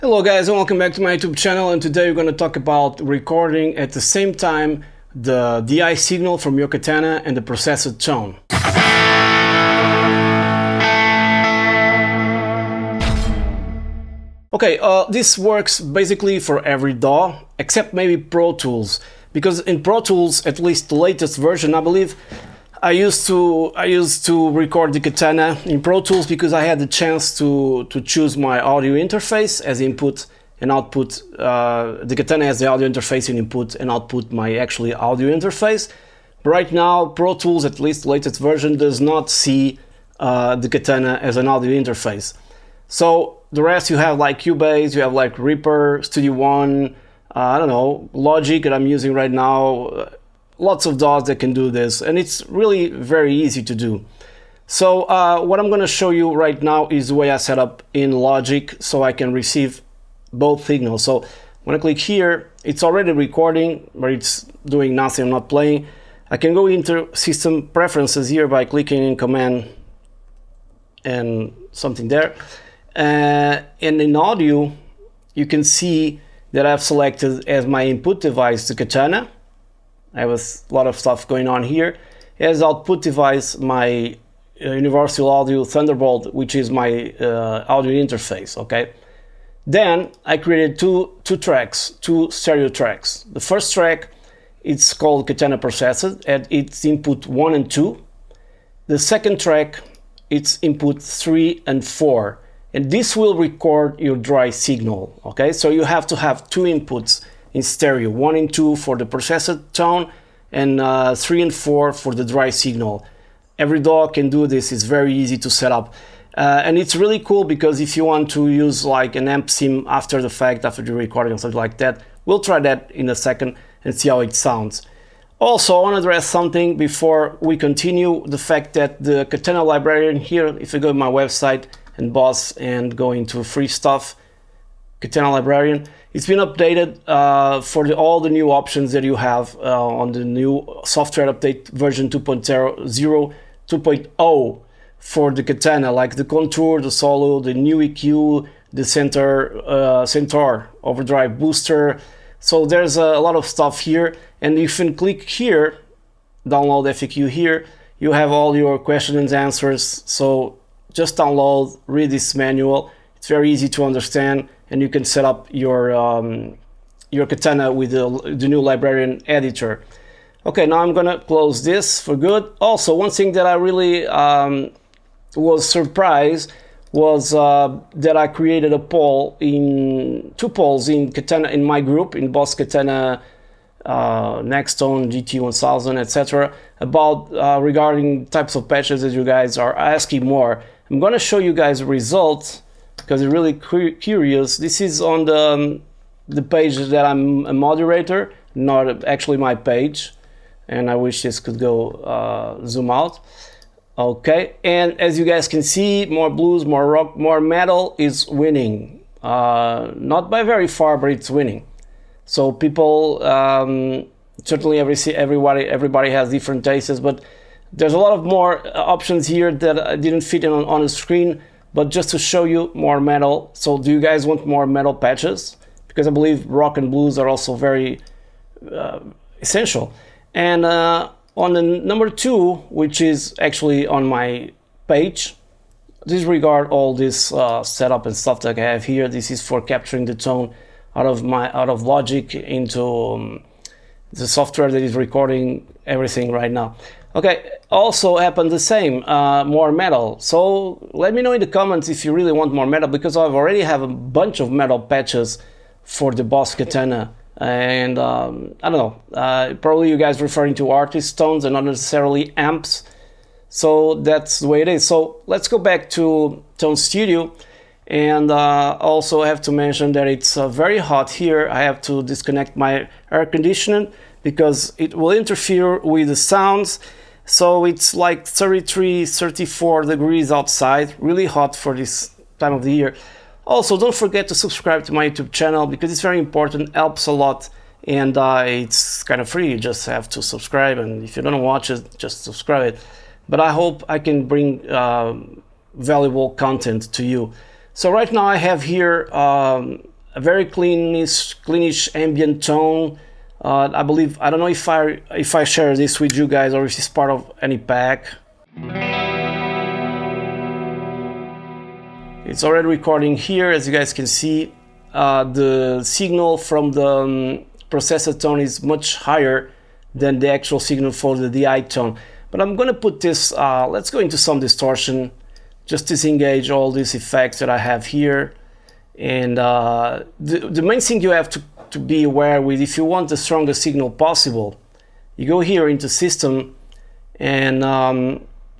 Hello guys and welcome back to my YouTube channel, and today we're going to talk about recording at the same time the DI signal from your Katana and the processed tone. Okay, this works basically for every DAW except maybe Pro Tools, because in Pro Tools, at least the latest version, I believe, I used to record the Katana in Pro Tools because I had the chance to choose my audio interface as input and output. The Katana has the audio interface in input and output my actually audio interface. But right now, Pro Tools, at least the latest version, does not see the Katana as an audio interface. So the rest you have like Cubase, you have like Reaper, Studio One, I don't know, Logic that I'm using right now. Lots of DAWs that can do this, and it's really very easy to do. So what I'm going to show you right now is the way I set up in Logic so I can receive both signals. So when I click here, it's already recording, but it's doing nothing, I'm not playing. I can go into System Preferences here by clicking in Command and something there. And in Audio, you can see that I've selected as my input device the Katana. I have a lot of stuff going on here. As output device, my Universal Audio Thunderbolt, which is my audio interface, okay? Then I created two stereo tracks. The first track, it's called Katana Processed, and it's input 1 and 2. The second track, it's input 3 and 4. And this will record your dry signal, okay? So you have to have two inputs in stereo, 1 and 2 for the processed tone, and 3 and 4 for the dry signal. Every DAW can do this, it's very easy to set up. And it's really cool because if you want to use like an amp sim after the fact, after the recording or something like that, we'll try that in a second and see how it sounds. Also, I want to address something before we continue, the fact that the Katana librarian here, if you go to my website and Boss and go into free stuff, Katana librarian, it's been updated for all the new options that you have on the new software update version 2.0, 2.0 for the Katana, like the contour, the solo, the new EQ, the center overdrive booster. So there's a lot of stuff here, and you can click here, download FAQ here, you have all your questions and answers. So just download, read this manual. It's very easy to understand, and you can set up your Katana with the new librarian editor. Okay, now I'm gonna close this for good. Also, one thing that I really was surprised was that I created a poll two polls in Katana in my group in Boss Katana, Nextone, GT1000, etc. about regarding types of patches that you guys are asking more. I'm gonna show you guys the results because it's really curious. This is on the page that I'm a moderator, not actually my page, and I wish this could go zoom out. Okay, and as you guys can see, more blues, more rock, more metal is winning. Not by very far, but it's winning. So people, certainly everybody has different tastes, but there's a lot of more options here that didn't fit in on the screen. But just to show you more metal. So do you guys want more metal patches? Because I believe rock and blues are also very essential. And on the number 2, which is actually on my page, disregard all this setup and stuff that I have here. This is for capturing the tone out of Logic into the software that is recording everything right now. Okay, also happened the same, more metal. So let me know in the comments if you really want more metal, because I already have a bunch of metal patches for the Boss Katana. And I don't know, probably you guys referring to artist tones and not necessarily amps. So that's the way it is. So let's go back to Tone Studio. And also I have to mention that it's very hot here. I have to disconnect my air conditioning because it will interfere with the sounds. So it's like 33, 34 degrees outside, really hot for this time of the year. Also, don't forget to subscribe to my YouTube channel because it's very important, helps a lot, and it's kind of free. You just have to subscribe, and if you don't watch it, just subscribe it. But I hope I can bring valuable content to you. So right now I have here a very cleanish ambient tone. I believe, I don't know if I share this with you guys or if it's part of any pack. It's already recording here, as you guys can see. The signal from the processor tone is much higher than the actual signal for the DI tone. But I'm gonna put this, let's go into some distortion, just disengage all these effects that I have here. And the main thing you have to be aware with, if you want the strongest signal possible, you go here into system and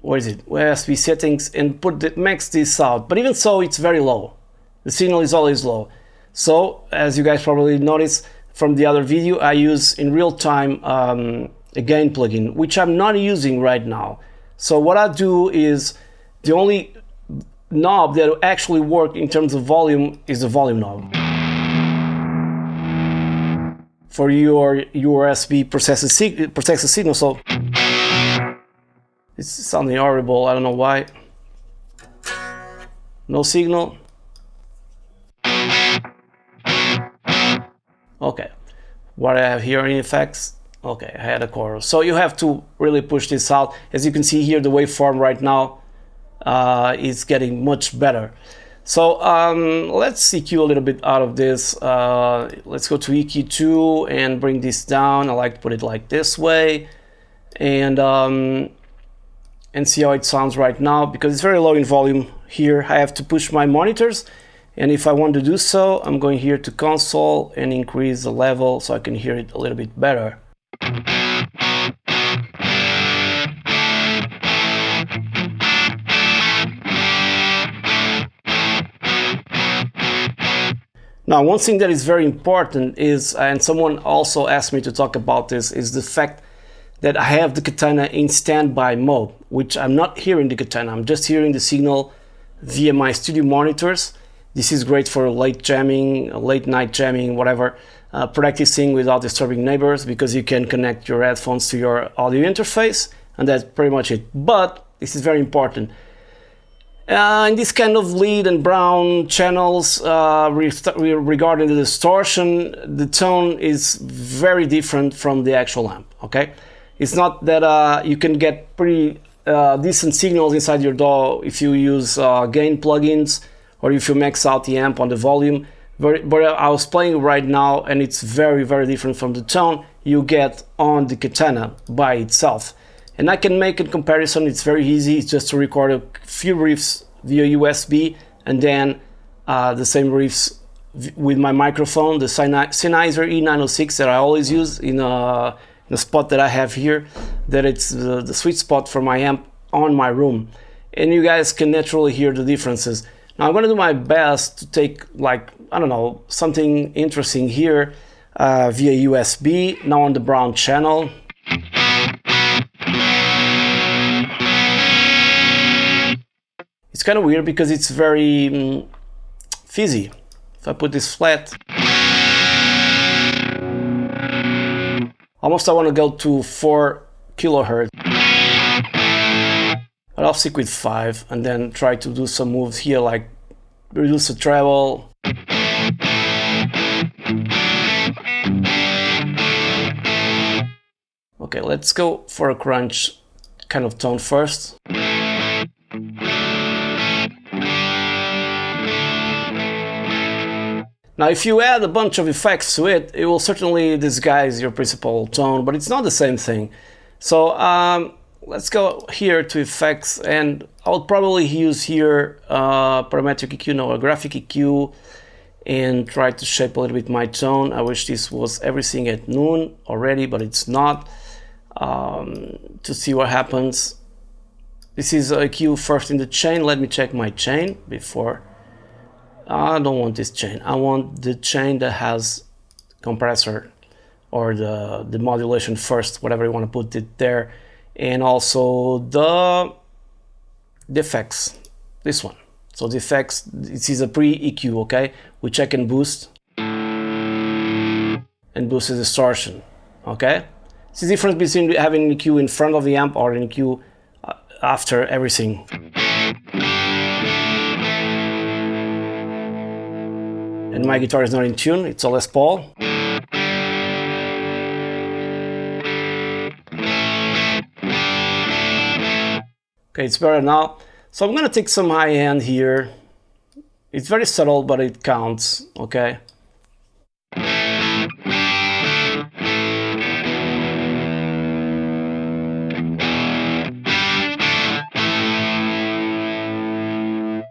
where is it? USB settings, and max this out. But even so, it's very low. The signal is always low. So as you guys probably noticed from the other video, I use in real time a gain plugin, which I'm not using right now. So what I do is, the only knob that actually work in terms of volume is the volume knob for your USB processor signal. So it's sounding horrible, I don't know why. No signal. Okay, what I have here in effects, okay, I had a chorus. So you have to really push this out. As you can see here, the waveform right now is getting much better. So let's EQ a little bit out of this. Let's go to EQ2 and bring this down. I like to put it like this way, and see how it sounds right now, because it's very low in volume here. I have to push my monitors, and if I want to do so, I'm going here to console and increase the level so I can hear it a little bit better. Now, one thing that is very important is, and someone also asked me to talk about this, is the fact that I have the Katana in standby mode, which I'm not hearing the Katana, I'm just hearing the signal via my studio monitors. This is great for late jamming, late night jamming, whatever, practicing without disturbing neighbors, because you can connect your headphones to your audio interface, and that's pretty much it. But this is very important. In this kind of lead and brown channels, regarding the distortion, the tone is very different from the actual amp, okay? It's not that you can get pretty decent signals inside your DAW if you use gain plugins or if you max out the amp on the volume. But I was playing right now, and it's very, very different from the tone you get on the Katana by itself. And I can make a comparison. It's very easy. It's just to record a few riffs via USB, and then the same riffs with my microphone, the Sennheiser E906 that I always use in the spot that I have here, that it's the sweet spot for my amp on my room. And you guys can naturally hear the differences. Now I'm going to do my best to take, like, I don't know, something interesting here via USB, now on the brown channel. It's kind of weird because it's very fizzy. If I put this flat, almost I want to go to 4 kilohertz. But I'll stick with 5 and then try to do some moves here, like reduce the treble. Okay, let's go for a crunch kind of tone first. Now, if you add a bunch of effects to it, it will certainly disguise your principal tone, but it's not the same thing. So let's go here to effects, and I'll probably use here parametric EQ, no, a graphic EQ, and try to shape a little bit my tone. I wish this was everything at noon already, but it's not. To see what happens. This is EQ first in the chain. Let me check my chain before. I don't want this chain. I want the chain that has compressor or the modulation first, whatever you want to put it there, and also the effects, this one. So the effects, this is a pre-EQ, okay, which I can boost and boost the distortion, okay. It's the difference between having an EQ in front of the amp or an EQ after everything. and my guitar is not in tune. It's a Les Paul. Okay, it's better now. So I'm gonna take some high end here. It's very subtle, but it counts, okay?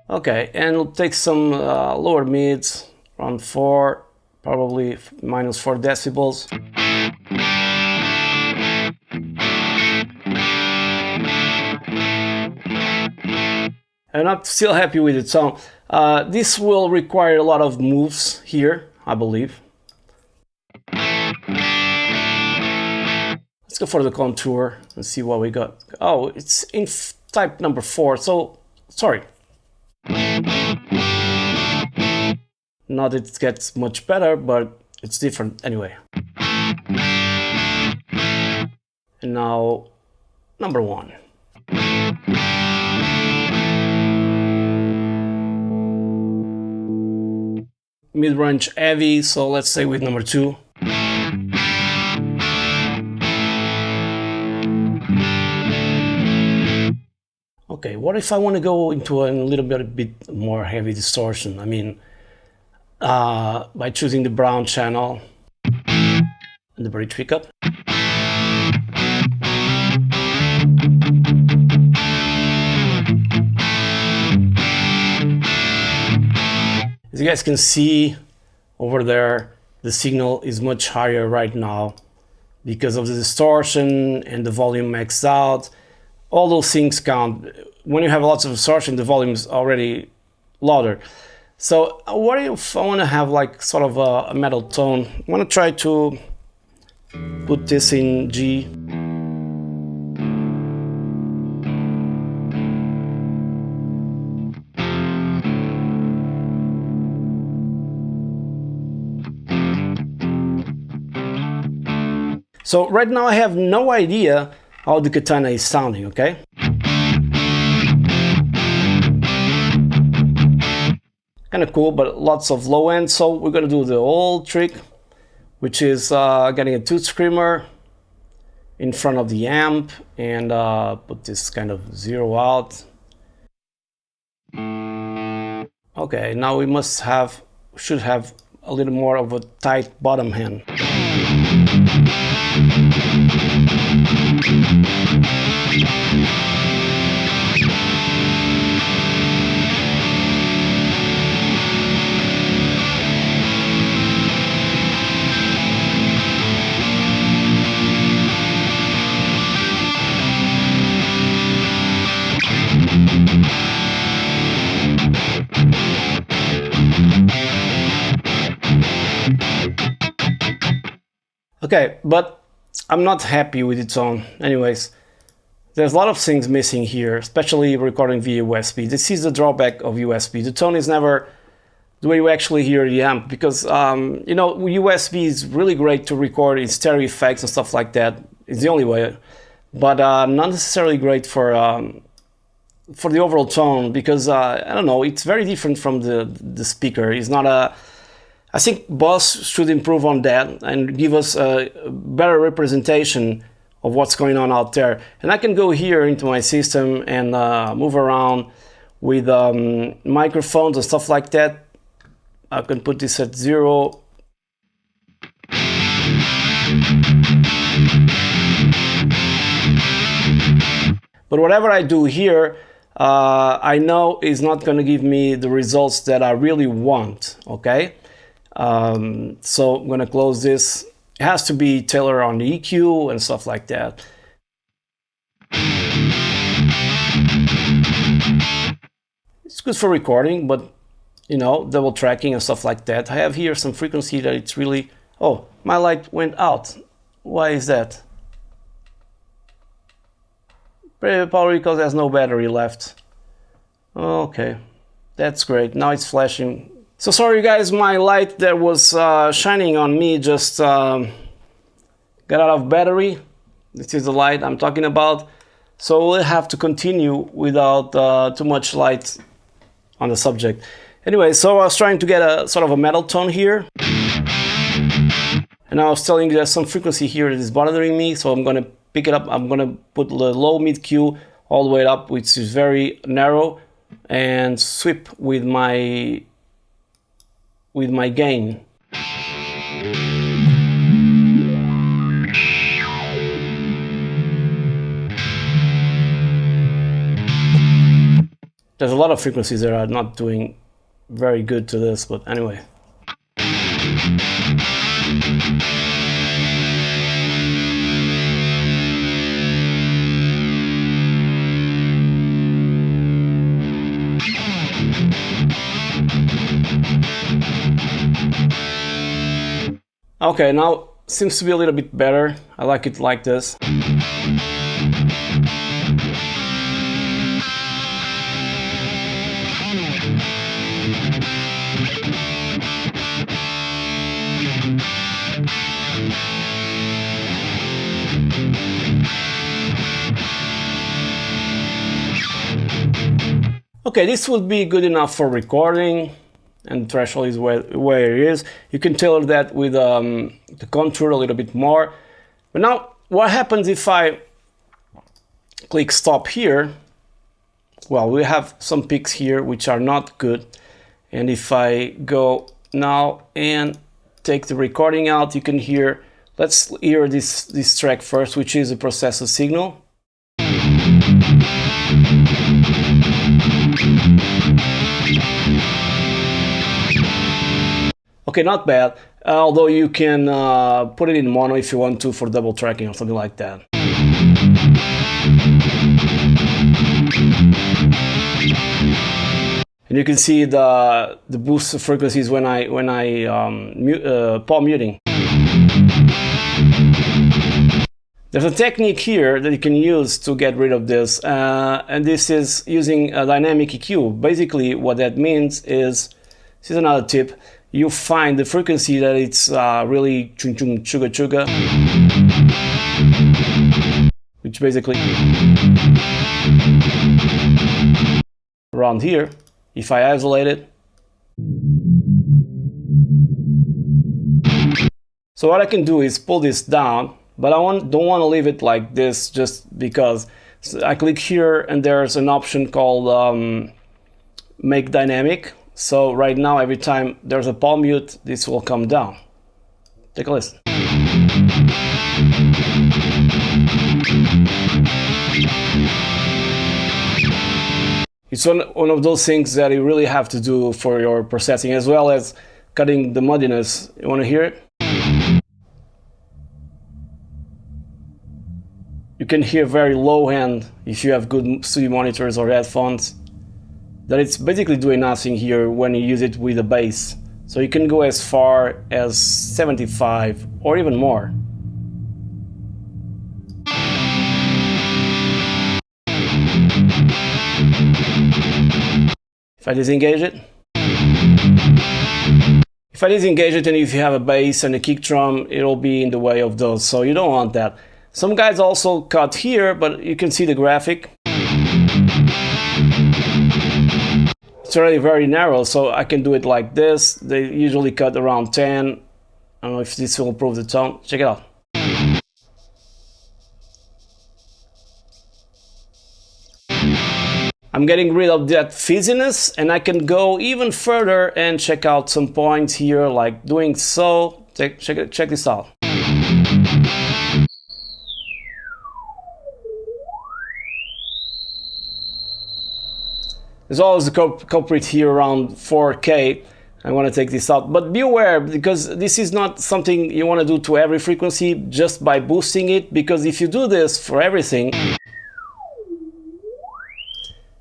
Okay, and we'll take some lower mids, around 4, probably -4 decibels. And I'm still happy with it. So this will require a lot of moves here, I believe. Let's go for the contour and see what we got. Oh, it's in type number 4, so sorry. Not that it gets much better, but it's different anyway. And now, number 1. Mid-range heavy, so let's say with number 2. Okay, what if I want to go into a little bit more heavy distortion? I mean, by choosing the brown channel and the bridge pickup. As you guys can see over there, the signal is much higher right now because of the distortion and the volume maxed out. All those things count. When you have lots of distortion, the volume is already louder. So what if I want to have like sort of a metal tone? I want to try to put this in G. So right now I have no idea how the Katana is sounding, okay? Kind of cool, but lots of low end. So we're gonna do the old trick, which is getting a tooth screamer in front of the amp and put this kind of zero out. Okay, now we should have a little more of a tight bottom end. Okay, but I'm not happy with its tone. Anyways, there's a lot of things missing here, especially recording via USB. This is the drawback of USB. The tone is never the way you actually hear the amp, because you know, USB is really great to record in stereo effects and stuff like that. It's the only way, but not necessarily great for the overall tone, because I don't know, it's very different from the speaker. It's not a. I think Boss should improve on that and give us a better representation of what's going on out there. And I can go here into my system and move around with microphones and stuff like that. I can put this at 0. But whatever I do here, I know is not going to give me the results that I really want, okay? So I'm going to close this. It has to be tailored on the EQ and stuff like that. It's good for recording, but you know, double tracking and stuff like that. I have here some frequency that it's really... Oh, my light went out. Why is that? Probably because there's no battery left. Okay, that's great. Now it's flashing. So sorry guys, my light that was shining on me just got out of battery. This is the light I'm talking about. So we'll have to continue without too much light on the subject. Anyway, so I was trying to get a sort of a metal tone here. And I was telling you there's some frequency here that is bothering me, so I'm gonna pick it up. I'm gonna put the low mid Q all the way up, which is very narrow, and sweep with my gain. There's a lot of frequencies that are not doing very good to this, but anyway. Okay, now seems to be a little bit better. I like it like this. Okay, this would be good enough for recording, and threshold is where it is. You can tailor that with the contour a little bit more. But now, what happens if I click stop here? Well, we have some peaks here which are not good. And if I go now and take the recording out, you can hear, let's hear this track first, which is a processor signal. Okay, not bad, although you can put it in mono if you want to for double tracking or something like that. And you can see the boost frequencies when I palm muting. There's a technique here that you can use to get rid of this, and this is using a dynamic EQ. Basically, what that means is, this is another tip, you find the frequency that it's really chung chung chuga chuga, which basically around here. If I isolate it, so what I can do is pull this down, but I don't want to leave it like this just because. So I click here and there's an option called make dynamic. So right now, every time there's a palm mute, this will come down. Take a listen. It's one of those things that you really have to do for your processing, as well as cutting the muddiness. You want to hear it? You can hear very low end if you have good studio monitors or headphones, that it's basically doing nothing here when you use it with a bass. So you can go as far as 75 or even more. If I disengage it. If I disengage it and if you have a bass and a kick drum, it'll be in the way of those, so you don't want that. Some guys also cut here, but you can see the graphic. It's already very narrow, so I can do it like this. They usually cut around 10. I don't know if this will improve the tone. Check it out. I'm getting rid of that fizziness, and I can go even further and check out some points here, like doing so. Check this out. There's always a culprit here around 4K. I want to take this out, but be aware, because this is not something you want to do to every frequency just by boosting it, because if you do this for everything,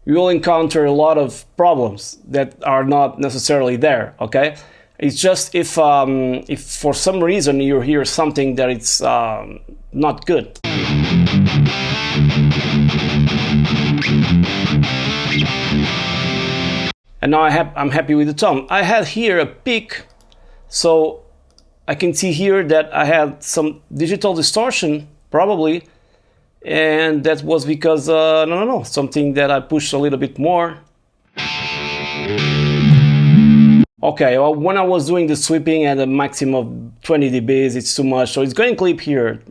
you will encounter a lot of problems that are not necessarily there, okay? It's just if for some reason you hear something that it's not good. And now I'm happy with the tone. I had here a peak, so I can see here that I had some digital distortion, probably, and that was because, no, something that I pushed a little bit more. Okay, well, when I was doing the sweeping at a maximum of 20 dBs, it's too much, so it's going to clip here.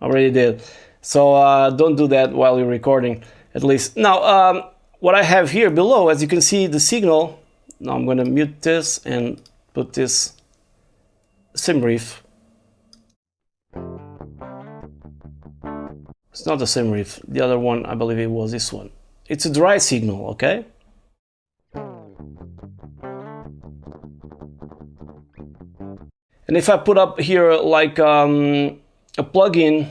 Already did. So don't do that while you're recording, at least. Now, what I have here below, as you can see, the signal. Now I'm going to mute this and put this sim riff. It's not the same riff. The other one, I believe it was this one. It's a dry signal, okay? And if I put up here like a plugin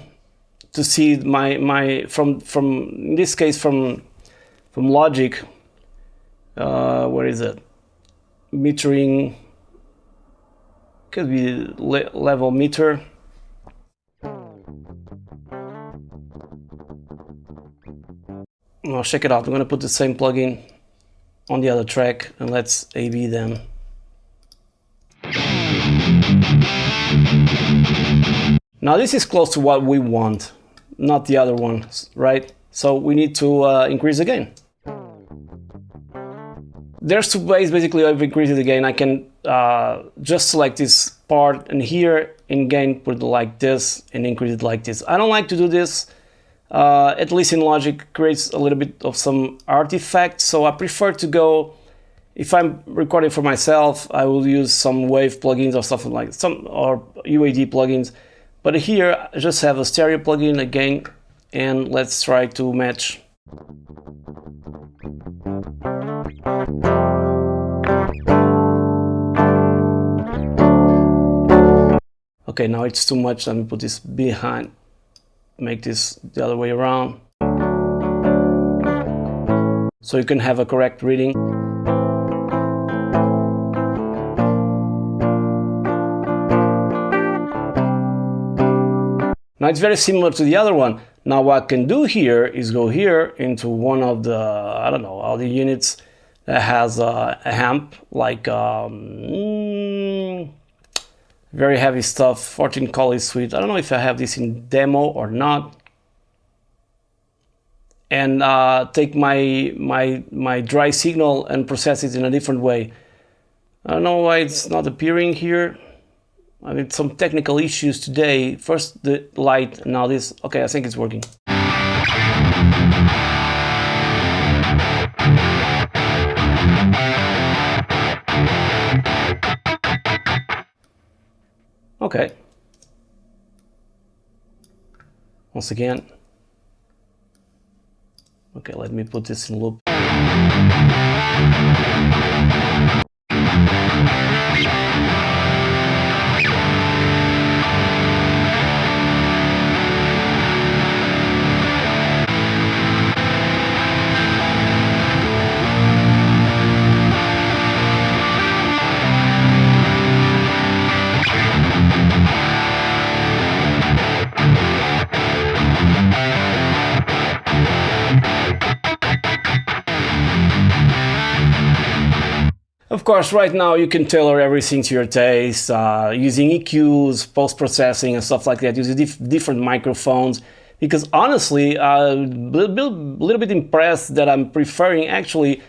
to see my from in this case from Logic, where is it? Metering, could be level meter. Well, check it out. I'm going to put the same plugin on the other track and let's A/B them. Now this is close to what we want, not the other one, right? So we need to increase the gain. There's two ways basically of increasing the gain. I can just select this part and here in gain put it like this and increase it like this. I don't like to do this. At least in Logic, creates a little bit of some artifact, so I prefer to go, if I'm recording for myself, I will use some wave plugins or something like some, or UAD plugins, but here I just have a stereo plugin again, and let's try to match. Okay, now it's too much, let me put this behind. Make this the other way around so you can have a correct reading. Now it's very similar to the other one. Now what I can do here is go here into one of the, I don't know, all the units that has a amp like very heavy stuff, 14 Collie Suite. I don't know if I have this in demo or not. And take my dry signal and process it in a different way. I don't know why it's not appearing here. I mean, some technical issues today. First the light, now this. Okay, I think it's working. Okay. Once again. Okay, let me put this in loop. Of course, right now you can tailor everything to your taste, using EQs, post-processing and stuff like that, using different microphones, because honestly, I'm a little bit impressed that I'm preferring actually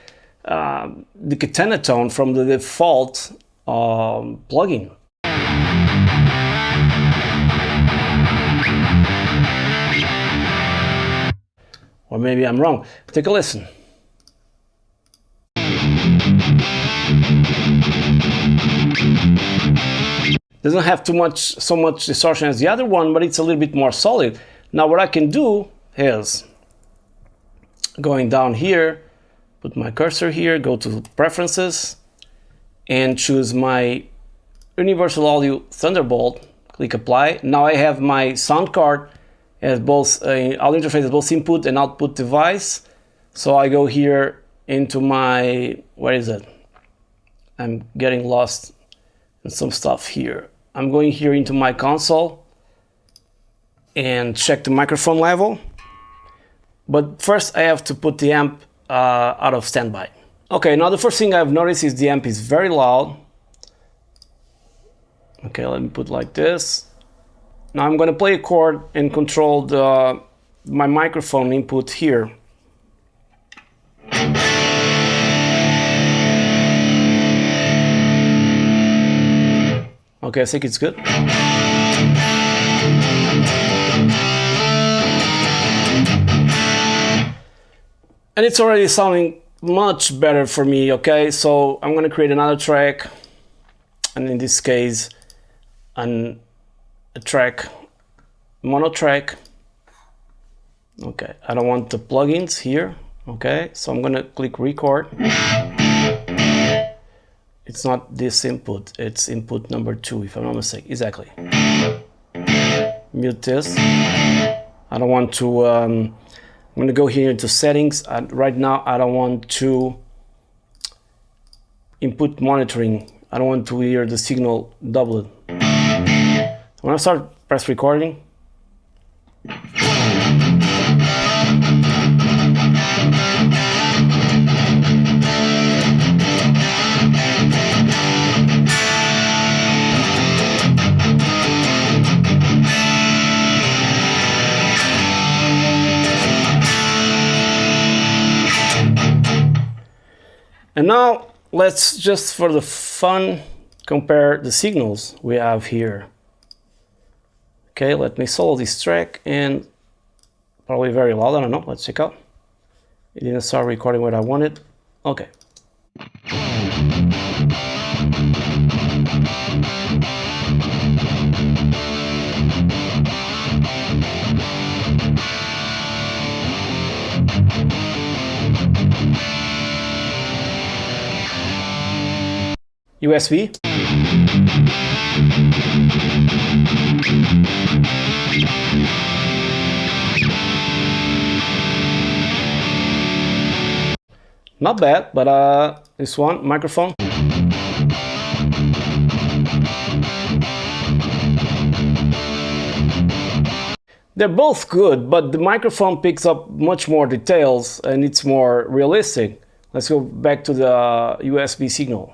the Katana tone from the default plugin. Or maybe I'm wrong. Take a listen. Doesn't have so much distortion as the other one, but it's a little bit more solid. Now what I can do is going down here, put my cursor here, go to preferences and choose my Universal Audio Thunderbolt, click apply. Now I have my sound card as both audio interface as both input and output device. So I go here into my, where is it? I'm getting lost in some stuff here. I'm going here into my console and check the microphone level. But first I have to put the amp out of standby. Okay, now the first thing I've noticed is the amp is very loud. Okay, let me put like this. Now I'm going to play a chord and control my microphone input here. Okay, I think it's good. And it's already sounding much better for me, okay? So I'm gonna create another track, and in this case, a track, mono track. Okay, I don't want the plugins here, okay? So I'm gonna click record. It's not this input, it's input number 2, if I'm not mistaken. Exactly. Mute this. I don't want to, I'm gonna go here into settings. Right now, I don't want to input monitoring. I don't want to hear the signal doubled. When I start press recording, and now let's just for the fun compare the signals we have here. Okay, let me solo this track and probably very loud, I don't know, let's check out. It didn't start recording what I wanted. Okay. USB. Not bad, but this one, microphone. They're both good, but the microphone picks up much more details and it's more realistic. Let's go back to the USB signal.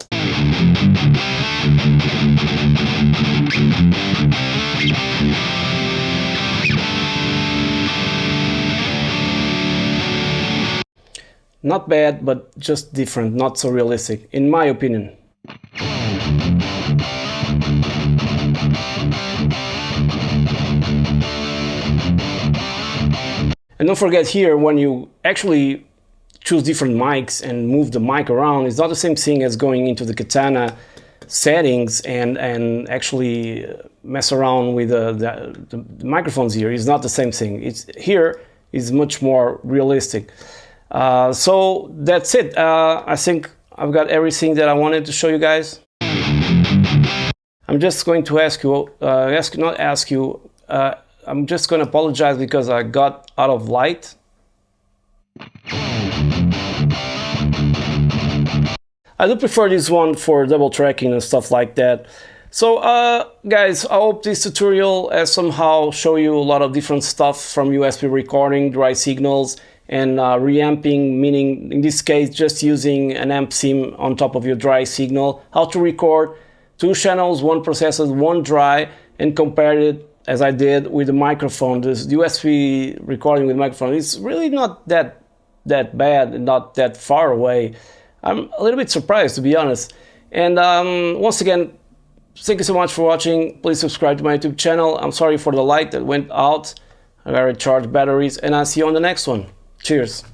Not bad, but just different, not so realistic, in my opinion. And don't forget here, when you actually choose different mics and move the mic around, it's not the same thing as going into the Katana settings and actually mess around with the microphones here. It's not the same thing. It's here is much more realistic. So that's it. I think I've got everything that I wanted to show you guys. I'm just going to ask you, I'm just going to apologize because I got out of light. I do prefer this one for double tracking and stuff like that. So guys, I hope this tutorial has somehow show you a lot of different stuff from USB recording, dry signals, and reamping, meaning in this case just using an amp sim on top of your dry signal, how to record 2 channels, 1 processor, 1 dry, and compare it as I did with the microphone. This USB recording with microphone is really not that bad and not that far away. I'm a little bit surprised, to be honest. And once again, thank you so much for watching. Please subscribe to my YouTube channel. I'm sorry for the light that went out. I gotta charge batteries, and I'll see you on the next one. Cheers.